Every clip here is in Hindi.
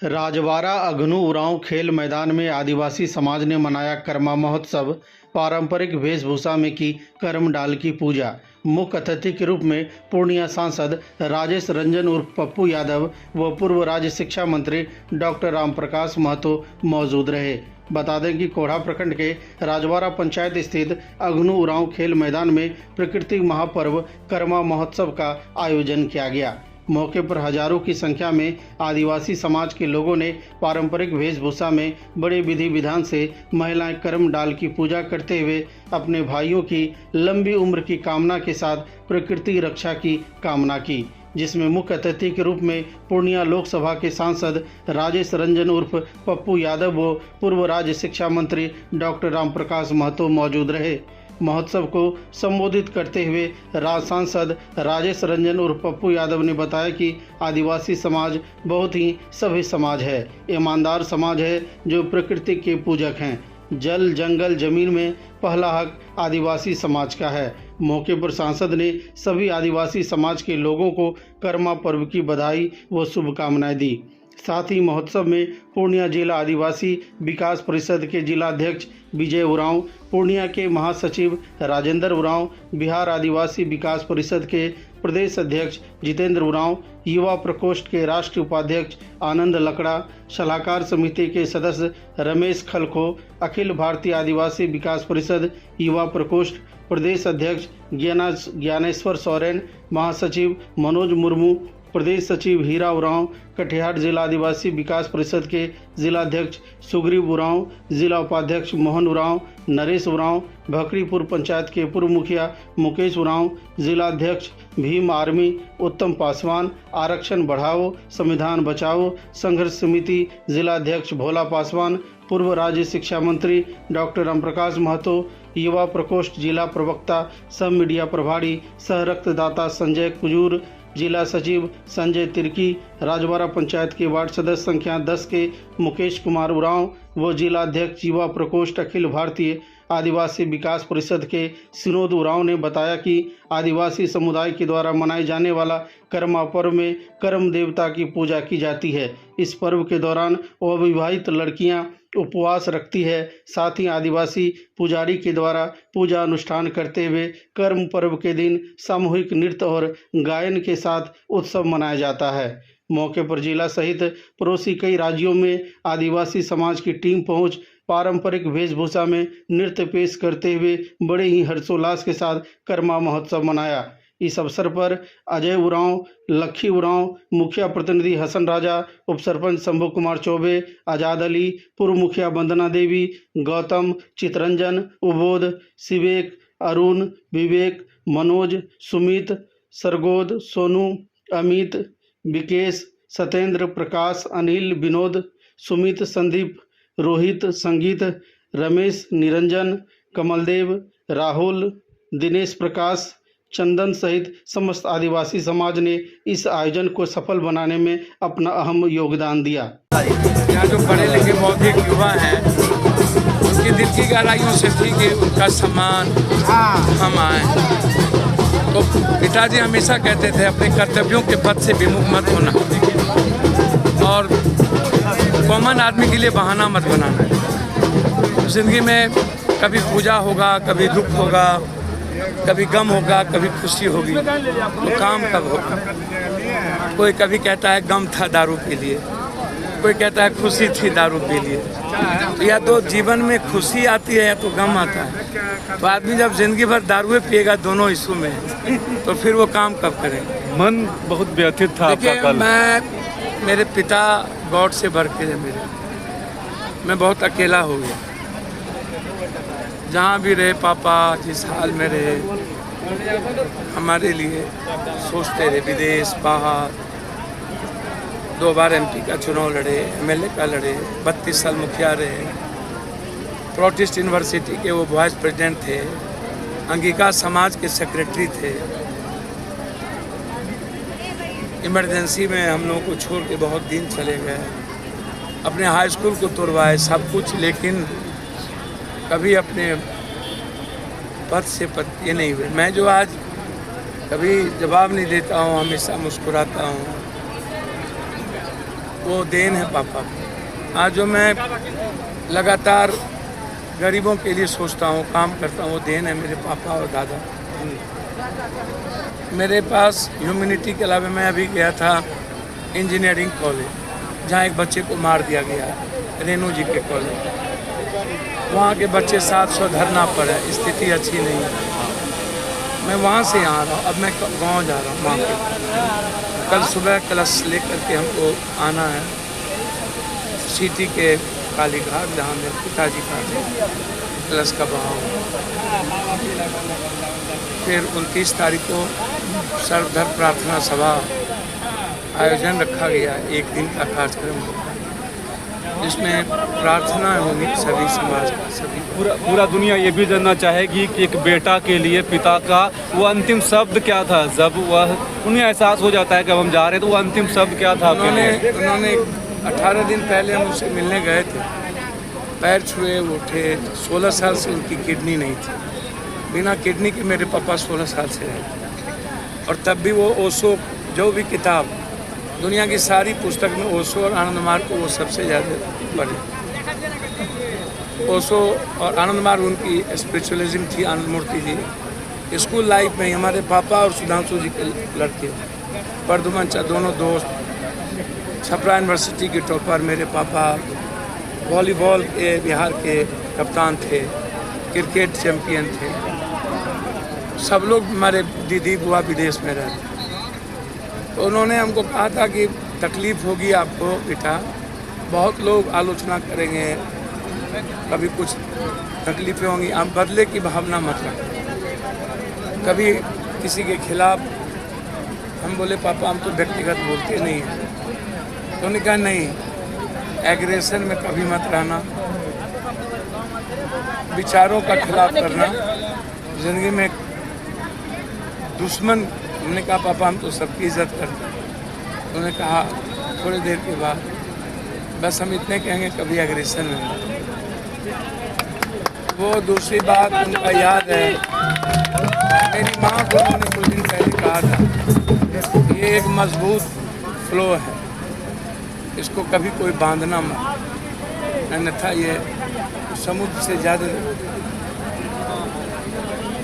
राजवाड़ा अगनू उरांव खेल मैदान में आदिवासी समाज ने मनाया कर्मा महोत्सव। पारंपरिक वेशभूषा में की करमडाल की पूजा। मुख्य अतिथि के रूप में पूर्णिया सांसद राजेश रंजन उर्फ पप्पू यादव व पूर्व राज्य शिक्षा मंत्री डॉक्टर रामप्रकाश महतो मौजूद रहे। बता दें कि कोढ़ा प्रखंड के राजवाड़ा पंचायत स्थित अगनू उरांव खेल मैदान में प्रकृति महापर्व कर्मा महोत्सव का आयोजन किया गया। मौके पर हजारों की संख्या में आदिवासी समाज के लोगों ने पारंपरिक वेशभूषा में बड़े विधि विधान से महिलाएं करमडाल की पूजा करते हुए अपने भाइयों की लंबी उम्र की कामना के साथ प्रकृति रक्षा की कामना की, जिसमें मुख्य अतिथि के रूप में पूर्णिया लोकसभा के सांसद राजेश रंजन उर्फ पप्पू यादव व पूर्व राज्य शिक्षा मंत्री डॉक्टर रामप्रकाश महतो मौजूद रहे। महोत्सव को संबोधित करते हुए सांसद राजेश रंजन उर्फ पप्पू यादव ने बताया कि आदिवासी समाज बहुत ही सभ्य समाज है, ईमानदार समाज है जो प्रकृति के पूजक हैं। जल जंगल जमीन में पहला हक आदिवासी समाज का है। मौके पर सांसद ने सभी आदिवासी समाज के लोगों को कर्मा पर्व की बधाई व शुभकामनाएं दी। साथ ही महोत्सव में पूर्णिया जिला आदिवासी विकास परिषद के जिला अध्यक्ष विजय उरांव, पूर्णिया के महासचिव राजेंद्र उरांव, बिहार आदिवासी विकास परिषद के प्रदेश अध्यक्ष जितेंद्र उरांव, युवा प्रकोष्ठ के राष्ट्रीय उपाध्यक्ष आनंद लकड़ा, सलाहकार समिति के सदस्य रमेश खलखो, अखिल भारतीय आदिवासी विकास परिषद युवा प्रकोष्ठ प्रदेश अध्यक्ष ज्ञानेश्वर सोरेन, महासचिव मनोज मुर्मू, प्रदेश सचिव हीरा उरांव, कटिहार जिला आदिवासी विकास परिषद के जिला अध्यक्ष सुग्रीव उरांव, जिला उपाध्यक्ष मोहन उरांव, नरेश उरांव, भकरीपुर पंचायत के पूर्व मुखिया मुकेश उरांव, जिला अध्यक्ष भीम आर्मी उत्तम पासवान, आरक्षण बढ़ाओ संविधान बचाओ संघर्ष समिति जिला अध्यक्ष भोला पासवान, पूर्व राज्य शिक्षा मंत्री डॉक्टर रामप्रकाश महतो, युवा प्रकोष्ठ जिला प्रवक्ता सब मीडिया प्रभारी सह रक्तदाता संजय कुजूर, जिला सचिव संजय तिर्की, राजवाड़ा पंचायत के वार्ड सदस्य संख्या 10 के मुकेश कुमार उरांव व जिला अध्यक्ष युवा प्रकोष्ठ अखिल भारतीय आदिवासी विकास परिषद के सिनोद उरांव ने बताया कि आदिवासी समुदाय के द्वारा मनाए जाने वाला कर्मा पर्व में कर्म देवता की पूजा की जाती है। इस पर्व के दौरान अविवाहित लड़कियां उपवास रखती है। साथ ही आदिवासी पुजारी के द्वारा पूजा अनुष्ठान करते हुए कर्म पर्व के दिन सामूहिक नृत्य और गायन के साथ उत्सव मनाया जाता है। मौके पर जिला सहित पड़ोसी कई राज्यों में आदिवासी समाज की टीम पहुंच पारंपरिक वेशभूषा में नृत्य पेश करते हुए बड़े ही हर्षोल्लास के साथ कर्मा महोत्सव मनाया। इस अवसर पर अजय उरांव, लखी उरांव, मुखिया प्रतिनिधि हसन राजा, उप सरपंच शंभू कुमार चौबे, आजाद अली, पूर्व मुखिया वंदना देवी, गौतम, चितरंजन, उबोध, शिवेक, अरुण, विवेक, मनोज, सुमित, सरगोद, सोनू, अमित, विकेश, सत्येंद्र, प्रकाश, अनिल, विनोद, सुमित, संदीप, रोहित, संगीत, रमेश, निरंजन, कमलदेव, राहुल, दिनेश प्रकाश, चंदन सहित समस्त आदिवासी समाज ने इस आयोजन को सफल बनाने में अपना अहम योगदान दिया। यहाँ जो पढ़े लिखे बौद्धिक युवा हैं उनकी दिल की गहराइयों से थी कि उनका सम्मान हम आए। तो पिताजी हमेशा कहते थे अपने कर्तव्यों के पथ से विमुख मत होना और कॉमन आदमी के लिए बहाना मत बनाना। जिंदगी में कभी पूजा होगा, कभी दुख होगा, कभी गम होगा, कभी खुशी होगी, तो काम कब होगा। कोई कभी कहता है गम था दारू के लिए, कोई कहता है खुशी थी दारू के लिए। तो या तो जीवन में खुशी आती है या तो गम आता है। तो आदमी जब जिंदगी भर दारुए पिएगा दोनों हिस्सों में, तो फिर वो काम कब करेगा। मन बहुत व्यथित था आपका कल। मेरे पिता गॉड से भर के मैं बहुत अकेला हो गया। जहाँ भी रहे पापा जिस हाल में रहे हमारे लिए सोचते रहे, विदेश बाहर 2 बार MP का चुनाव लड़े, MLA का लड़े, 32 साल मुखिया रहे, प्रोटेस्ट यूनिवर्सिटी के वो वाइस प्रेसिडेंट थे, अंगिका समाज के सेक्रेटरी थे। इमरजेंसी में हम लोगों को छोड़ के बहुत दिन चले गए, अपने हाई स्कूल को तोड़वाए सब कुछ, लेकिन कभी अपने पद से ये नहीं हुए। मैं जो आज कभी जवाब नहीं देता हूँ, हमेशा मुस्कुराता हूँ, वो देन है पापा। आज जो मैं लगातार गरीबों के लिए सोचता हूँ, काम करता हूँ, वो देन है मेरे पापा और दादा। मेरे पास ह्यूमैनिटी के अलावा मैं अभी गया था इंजीनियरिंग कॉलेज, जहाँ एक बच्चे को मार दिया गया, रेणु जी के कॉलेज। वहाँ के बच्चे 700 धरना पर है, स्थिति अच्छी नहीं है। मैं वहाँ से यहाँ आ रहा हूँ, अब मैं गांव जा रहा हूँ वहाँ पे। कल सुबह कलश लेकर के हमको आना है सिटी के काली घाट, जहाँ मेरे पिताजी का कलश का बहाव है। फिर 29 तारीख को सर्वधर्म प्रार्थना सभा आयोजन रखा गया, एक दिन का कार्यक्रम होगा जिसमें प्रार्थना होगी सभी समाज का, सभी पूरा दुनिया ये भी जानना चाहेगी कि एक बेटा के लिए पिता का वो अंतिम शब्द क्या था, जब वह उन्हें एहसास हो जाता है कि अब हम जा रहे हैं, तो वो अंतिम शब्द क्या था? उन्होंने 18 दिन पहले हम उससे मिलने गए थे, पैर छुए, उठे। 16 साल से उनकी किडनी नहीं थी, बिना किडनी के मेरे पापा 16 साल से रहे। और तब भी वो ओशो, जो भी किताब, दुनिया की सारी पुस्तक में ओशो और आनंद मार्ग को वो सबसे ज़्यादा पढ़े। ओशो और आनंद मार्ग उनकी स्पिरिचुअलिज्म थी। आनंद मूर्ति जी स्कूल लाइफ में हमारे पापा और सुधांशु जी के लड़के परदुमन दोनों दोस्त, छपरा यूनिवर्सिटी के टॉपर मेरे पापा, वॉलीबॉल के बिहार के कप्तान थे, क्रिकेट चैंपियन थे। सब लोग हमारे दीदी बुआ विदेश में रहते। तो उन्होंने हमको कहा था कि तकलीफ़ होगी आपको बेटा, बहुत लोग आलोचना करेंगे, कभी कुछ तकलीफ़ें होंगी, आप बदले की भावना मत रखें कभी किसी के खिलाफ। हम बोले पापा हम तो व्यक्तिगत बोलते नहीं हैं। तो उन्होंने कहा नहीं, एग्रेशन में कभी मत रहना, विचारों का खिलाफ करना, ज़िंदगी में दुश्मन। हमने कहा पापा हम तो सबकी इज्जत करते हैं। उन्होंने कहा थोड़ी देर के बाद, बस हम इतने कहेंगे कभी एग्रेशन में नहीं। वो दूसरी बात उनका याद है, मेरी माँ को उन्होंने कुछ दिन पहले कहा था, ये एक मजबूत फ्लो है, इसको कभी कोई बांधना मत, अन्यथा ये समुद्र से ज़्यादा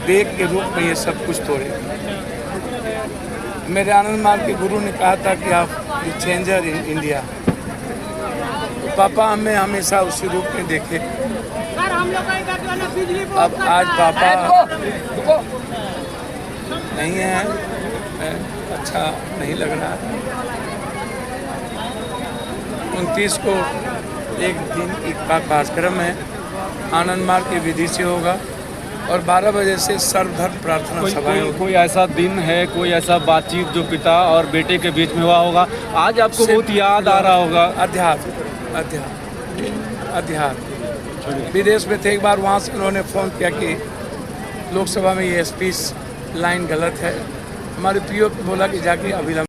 वेग के रूप में ये सब कुछ तोड़ेगा। मेरे आनंद मार्ग के गुरु ने कहा था कि आप चेंजर इन इंडिया। तो पापा हमें हमेशा उसी रूप में देखे। अब आज पापा नहीं है, अच्छा नहीं लग रहा। 29 को एक दिन का कार्यक्रम है, आनंद मार्ग की विधि से होगा और 12 बजे से सर्वधर्म प्रार्थना सभा। कोई ऐसा दिन है, कोई ऐसा बातचीत जो पिता और बेटे के बीच में हुआ होगा, आज आपको बहुत याद आ रहा होगा? अध्यात्म। विदेश में थे एक बार, वहाँ से उन्होंने फ़ोन किया कि लोकसभा में ये स्पीच लाइन गलत है। हमारे पीओ बोला कि जाके अभिलंब